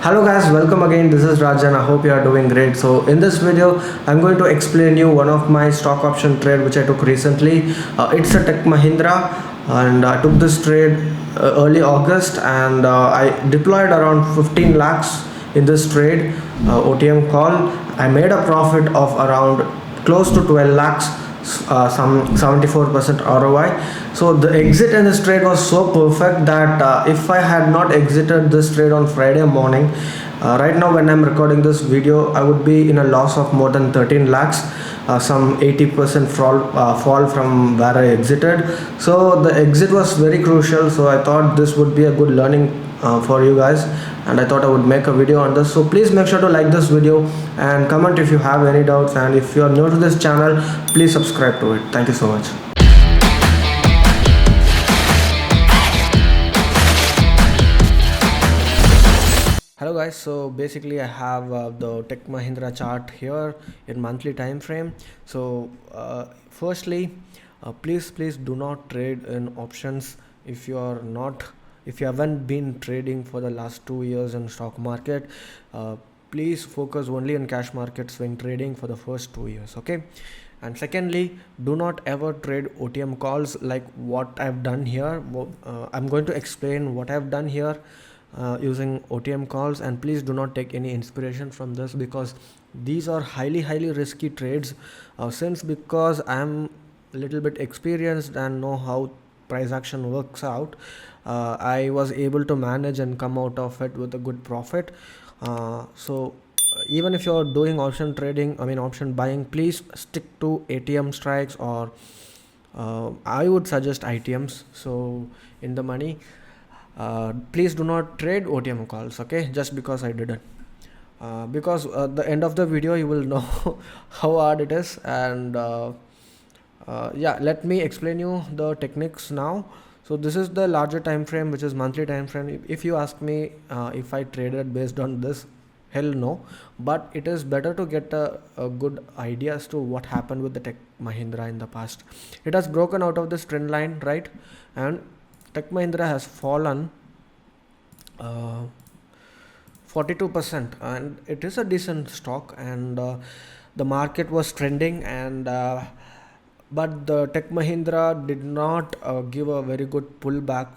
Hello guys, welcome again. This is Rajan. I hope you are doing great. So in this video, I'm going to explain you one of my stock option trade which I took recently. It's a Tech Mahindra, and I took this trade early August, and I deployed around 15 lakhs in this trade, OTM call. I made a profit of around close to 12 lakhs, some 74% ROI. So the exit in this trade was so perfect that if I had not exited this trade on Friday morning, right now when I'm recording this video, I would be in a loss of more than 13 lakhs, some 80% fall from where I exited. So the exit was very crucial. So I thought this would be a good learning for you guys, and I thought I would make a video on this. So please make sure to like this video and comment if you have any doubts, and if you are new to this channel, please subscribe to it. Thank you so much. Hello guys, so basically I have the Tech Mahindra chart here in monthly time frame. So firstly, please do not trade in options if you haven't been trading for the last 2 years in stock market. Please focus only on cash market swing trading for the first 2 years, okay? And secondly, do not ever trade OTM calls like what I've done here. I'm going to explain what I've done here using OTM calls, and please do not take any inspiration from this, because these are highly risky trades. Since because I'm a little bit experienced and know how price action works out, I was able to manage and come out of it with a good profit. So even if you're doing option trading, option buying, please stick to ATM strikes, or I would suggest ITMs. So in the money, please do not trade OTM calls, okay? Just because I didn't, because at the end of the video you will know how hard it is. And yeah, let me explain you the techniques now. So this is the larger time frame, which is monthly time frame. If you ask me if I traded based on this, hell no. But it is better to get a good idea as to what happened with the Tech Mahindra in the past. It has broken out of this trend line, right? And Tech Mahindra has fallen 42%, and it is a decent stock, and the market was trending, and but the Tech Mahindra did not give a very good pullback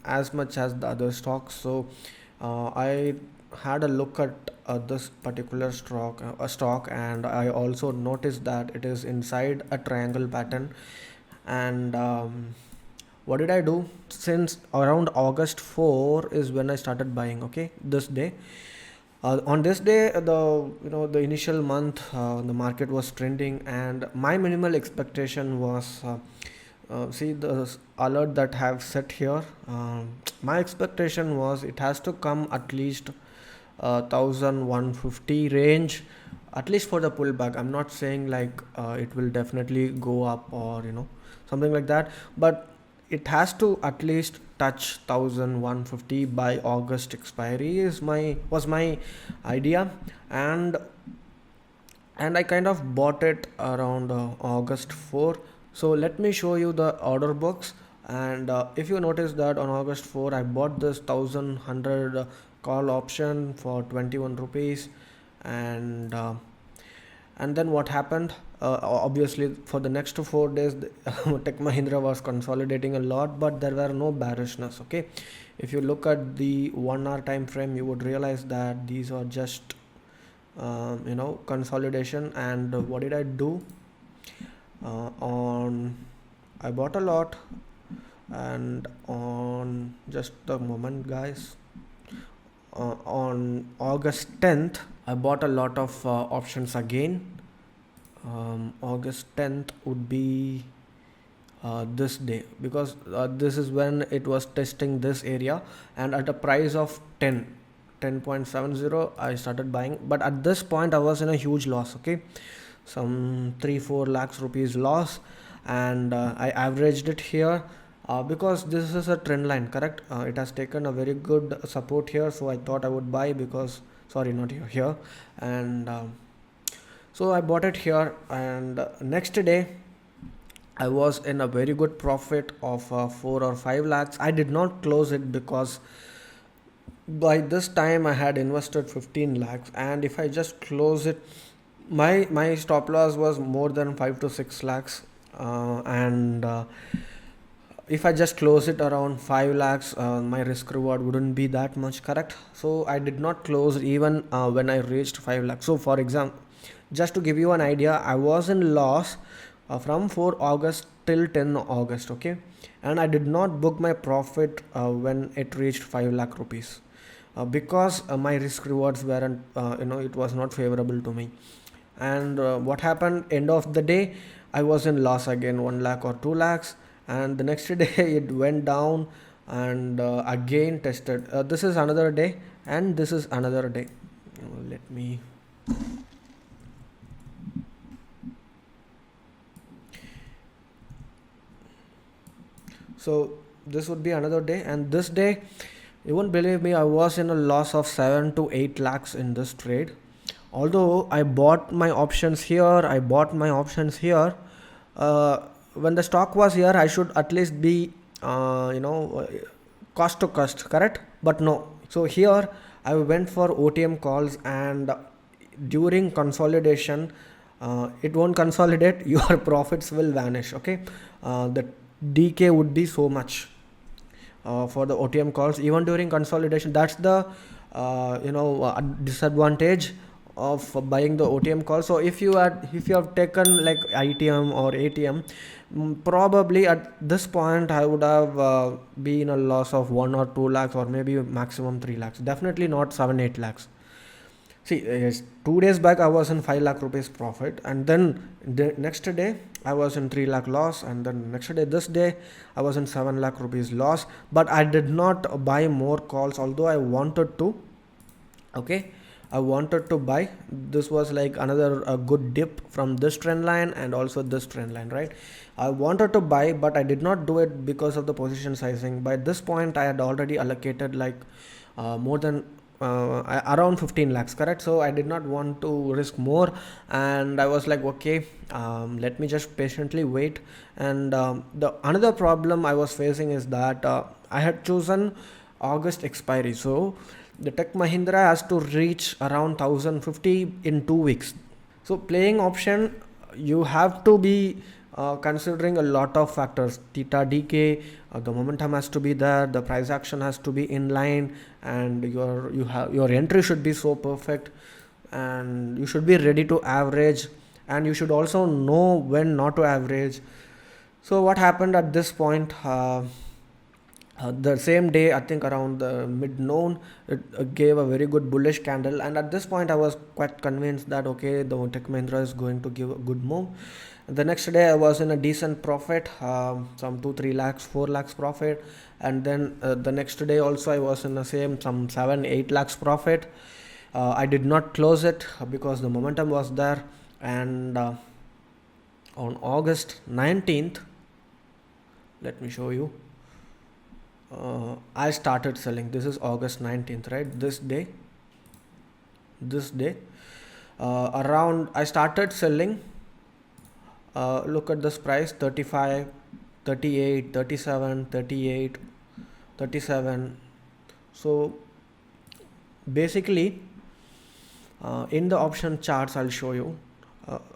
as much as the other stocks. So I had a look at this particular stock, and I also noticed that it is inside a triangle pattern. And what did I do? Since around August 4 is when I started buying, okay? This day, on this day, the initial month, the market was trending, and my minimal expectation was, see the alert that have set here. My expectation was it has to come at least 1150 range, at least for the pullback. I'm not saying like it will definitely go up, or something like that, but it has to at least touch 1150 by August expiry was my idea. And I kind of bought it around August 4. So let me show you the order books. And if you notice that on August 4 I bought this 1100 call option for 21 rupees. And then what happened? Obviously for the next 4 days Tech Mahindra was consolidating a lot, but there were no bearishness, okay? If you look at the 1 hour time frame, you would realize that these are just consolidation. And what did I do? I bought a lot, and on just a moment guys, on August 10th I bought a lot of options again. August 10th would be this day, because this is when it was testing this area, and at a price of 10.70 I started buying. But at this point I was in a huge loss, okay? Some 3-4 lakhs rupees loss. And I averaged it here because this is a trend line, correct? It has taken a very good support here, so I thought I would buy, because sorry, not here. And so I bought it here, and next day I was in a very good profit of 4 or 5 lakhs. I did not close it because By this time I had invested 15 lakhs, and if I just close it, my stop loss was more than 5 to 6 lakhs, and if I just close it around 5 lakhs, my risk reward wouldn't be that much, correct? So I did not close even when I reached 5 lakhs. So for example, just to give you an idea, I was in loss from 4 August till 10 August, okay? And I did not book my profit when it reached 5 lakh rupees, because my risk rewards weren't, it was not favorable to me. And what happened, end of the day, I was in loss again, 1 lakh or 2 lakhs. And the next day it went down, and again tested. This is another day, and this is another day. Let me, so this would be another day, and this day, you won't believe me, I was in a loss of 7 to 8 lakhs in this trade. Although I bought my options here, I bought my options here. uh, when the stock was here, I should at least be cost to cost, correct? But no. So here I went for OTM calls, and during consolidation, it won't consolidate, your profits will vanish, okay? The decay would be so much for the OTM calls even during consolidation. That's the disadvantage of buying the OTM call. So if you have taken like ITM or ATM, probably at this point I would have been a loss of 1 or 2 lakhs, or maybe maximum 3 lakhs, definitely not 7-8 lakhs. See, yes, 2 days back I was in 5 lakh rupees profit, and then the next day I was in 3 lakh loss, and then next day, this day, I was in 7 lakh rupees loss. But I did not buy more calls, although I wanted to. Okay, I wanted to buy. This was like another good dip from this trend line and also this trend line, right? I wanted to buy, but I did not do it because of the position sizing. By this point, I had already allocated like more than around 15 lakhs, correct? So I did not want to risk more, and I was like, okay, let me just patiently wait. And the another problem I was facing is that I had chosen August expiry. So the Tech Mahindra has to reach around 1050 in 2 weeks. So playing option, you have to be considering a lot of factors: theta decay, the momentum has to be there, the price action has to be in line, and your entry should be so perfect, and you should be ready to average, and you should also know when not to average. So what happened at this point, the same day, I think around the mid noon, it gave a very good bullish candle, and at this point I was quite convinced that okay, the Tech Mahindra is going to give a good move. The next day I was in a decent profit, some 2-3 lakhs, 4 lakhs profit. And then the next day also I was in the same, some 7-8 lakhs profit. I did not close it because the momentum was there. And on August 19th, let me show you, I started selling. This is August 19th, right? This day, around, I started selling. Look at this price: 35, 38, 37, 38, 37. So basically, in the option charts, I'll show you.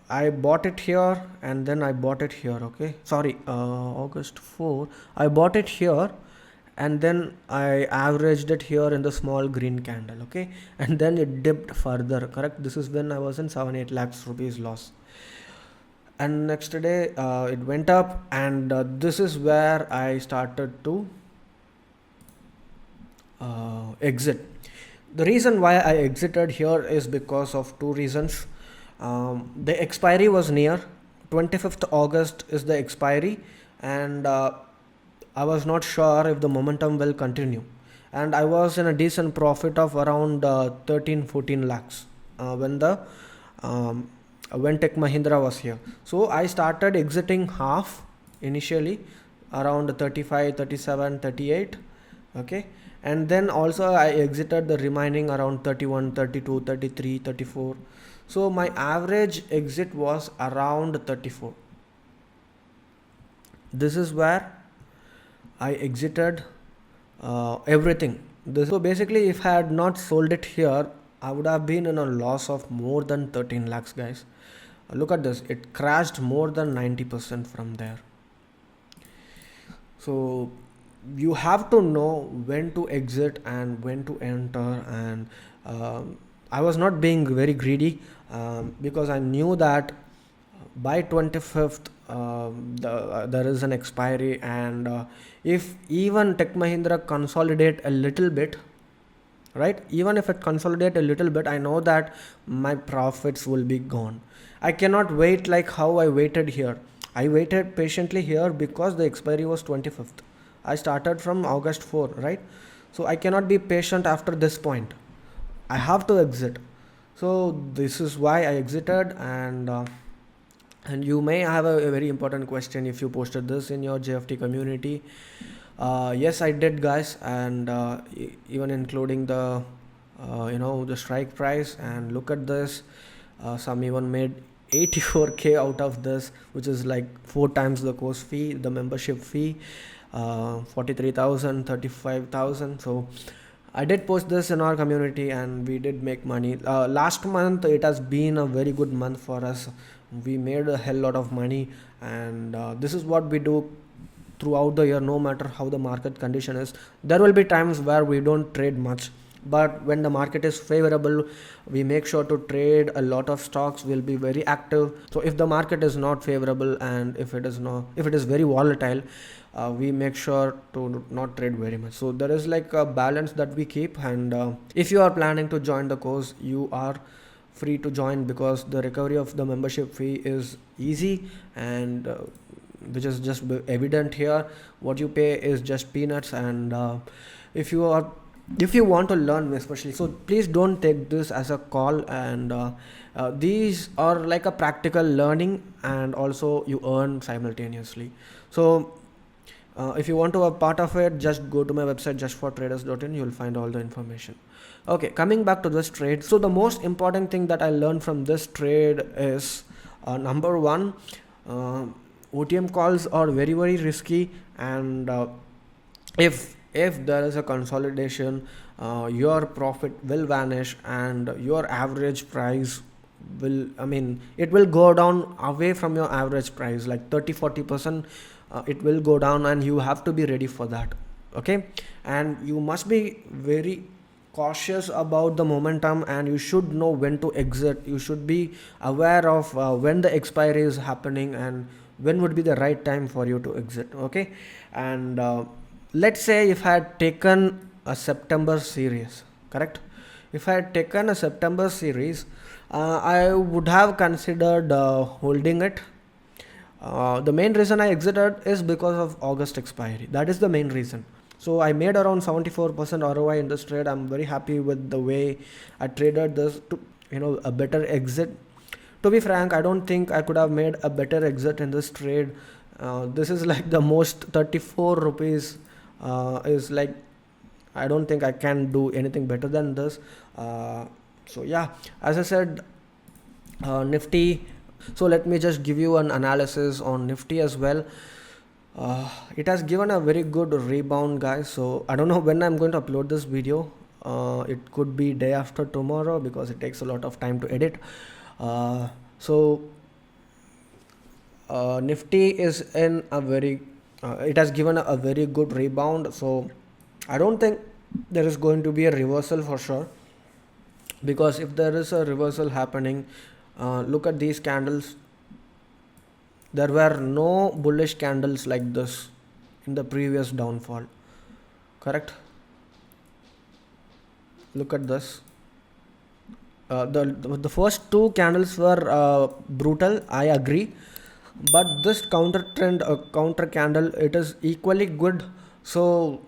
I bought it here, and then I bought it here. Okay, sorry, August 4, I bought it here, and then I averaged it here in the small green candle. Okay, and then it dipped further, correct? This is when I was in 7-8 lakhs rupees loss. And next day it went up, and this is where I started to exit. The reason why I exited here is because of two reasons. The expiry was near. 25th August is the expiry, and I was not sure if the momentum will continue, and I was in a decent profit of around 13-14 lakhs when Tech Mahindra was here. So I started exiting half initially, around 35, 37, 38. Okay, and then also I exited the remaining around 31, 32, 33, 34. So my average exit was around 34. This is where I exited everything. this. So basically, if I had not sold it here, I would have been in a loss of more than 13 lakhs, guys. Look at this, it crashed more than 90% from there. So you have to know when to exit and when to enter. And I was not being very greedy, because I knew that by 25th there is an expiry. And if even Tech Mahindra consolidate a little bit, right, even if it consolidate a little bit, I know that my profits will be gone. I cannot wait like how I waited here. I waited patiently here because the expiry was 25th. I started from August 4, right? So I cannot be patient after this point. I have to exit. So this is why I exited. And you may have a very important question if you posted this in your JFT community. Yes, I did, guys. And even including the the strike price. And look at this, some even made 84k out of this, which is like 4 times the course fee, the membership fee. 43,000, 35,000. So I did post this in our community and we did make money. Last month it has been a very good month for us. We made a hell lot of money. And this is what we do throughout the year. No matter how the market condition is, there will be times where we don't trade much, but when the market is favorable, we make sure to trade a lot of stocks. Will be very active. So if the market is not favorable, and if it is very volatile, we make sure to not trade very much. So there is like a balance that we keep. And if you are planning to join the course, you are free to join, because the recovery of the membership fee is easy. And which is just evident here. What you pay is just peanuts. And if you want to learn especially, so please don't take this as a call. And these are like a practical learning, and also you earn simultaneously. So if you want to be a part of it, just go to my website justfortraders.in. You'll find all the information. Okay, coming back to this trade. So the most important thing that I learned from this trade is number one, OTM calls are very very risky. And if there is a consolidation, your profit will vanish, and your average price will, it will go down away from your average price, like 30-40%. It will go down, and you have to be ready for that. Okay, and you must be very cautious about the momentum, and you should know when to exit. You should be aware of when the expiry is happening and when would be the right time for you to exit. Okay, and let's say if I had taken a September series, correct? If I had taken a September series, I would have considered holding it. The main reason I exited is because of August expiry. That is the main reason. So I made around 74% ROI in this trade. I'm very happy with the way I traded this to a better exit. To be frank, I don't think I could have made a better exit in this trade. This is like the most 34 rupees is like, I don't think I can do anything better than this. So yeah, as I said, Nifty. So let me just give you an analysis on Nifty as well. It has given a very good rebound, guys. So I don't know when I'm going to upload this video. It could be day after tomorrow, because it takes a lot of time to edit. So Nifty is in a very it has given a very good rebound. So I don't think there is going to be a reversal for sure, because if there is a reversal happening, look at these candles. There were no bullish candles like this in the previous downfall, correct? Look at this. The first two candles were brutal, I agree, but this counter trend, counter candle, it is equally good. So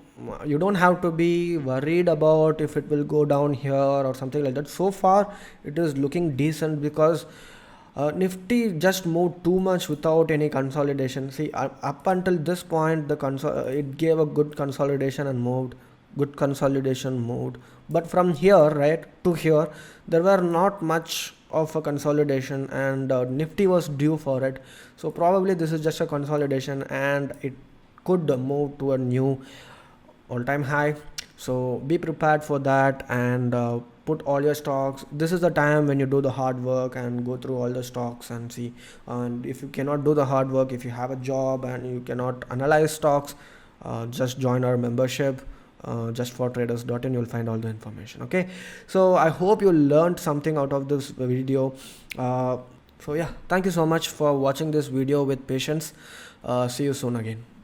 you don't have to be worried about if it will go down here or something like that. So far it is looking decent, because Nifty just moved too much without any consolidation. See, up until this point, it gave a good consolidation and moved. Good consolidation moved. But from here, right, to here, there were not much of a consolidation, and Nifty was due for it. So probably this is just a consolidation, and it could move to a new all-time high. So be prepared for that, and put all your stocks. This is the time when you do the hard work and go through all the stocks and see. And if you cannot do the hard work, if you have a job and you cannot analyze stocks, just join our membership, just for traders.in. You'll find all the information. Okay, so I hope you learned something out of this video. So yeah, thank you so much for watching this video with patience. See you soon again.